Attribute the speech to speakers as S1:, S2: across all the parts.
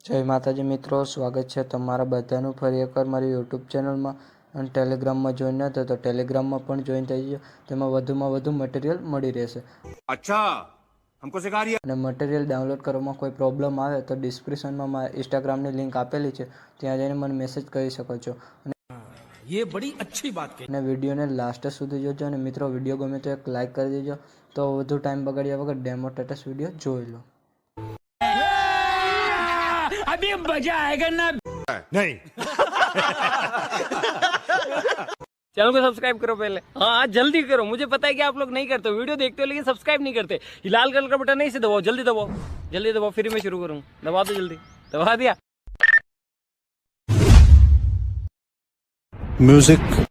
S1: જય માતાજી મિત્રો, સ્વાગત છે તમારા બધાનું ફરી એકવાર મારી યુટ્યુબ ચેનલમાં અને ટેલિગ્રામમાં જોઈન ન થયો તો ટેલિગ્રામમાં પણ જોઈન થઈ ગયો. તેમાં વધુમાં વધુ મટીરિયલ મળી રહેશે.
S2: અચ્છા, હમકો સિખા રહ્યા.
S1: અને મટીરિયલ ડાઉનલોડ કરવામાં કોઈ પ્રોબ્લેમ આવે તો ડિસ્ક્રિપ્શનમાં મારા ઇન્સ્ટાગ્રામની લિંક આપેલી છે, ત્યાં જઈને મને મેસેજ કરી શકો છો.
S2: ये बड़ी अच्छी बात कही.
S1: અને વિડીયોને લાસ્ટ સુધી જોજો. અને મિત્રો, વિડીયો ગમે તો એક લાઇક કરી દેજો. તો વધુ ટાઈમ બગાડ્યા વગર ડેમો સ્ટેટસ વિડીયો જોઈ લો.
S2: अभी मजा आएगा ना. नहीं.
S3: चैनल को सब्सक्राइब करो पहले. हाँ जल्दी करो, मुझे पता है कि आप लोग नहीं करते, वीडियो देखते हो लेकिन सब्सक्राइब नहीं करते. ये लाल कलर का बटन नहीं से दबाओ, जल्दी दबाओ, जल्दी दबाओ, फिर मैं शुरू करूँ. दबा दो जल्दी, दबा दिया.
S4: Music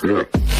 S4: subscribe.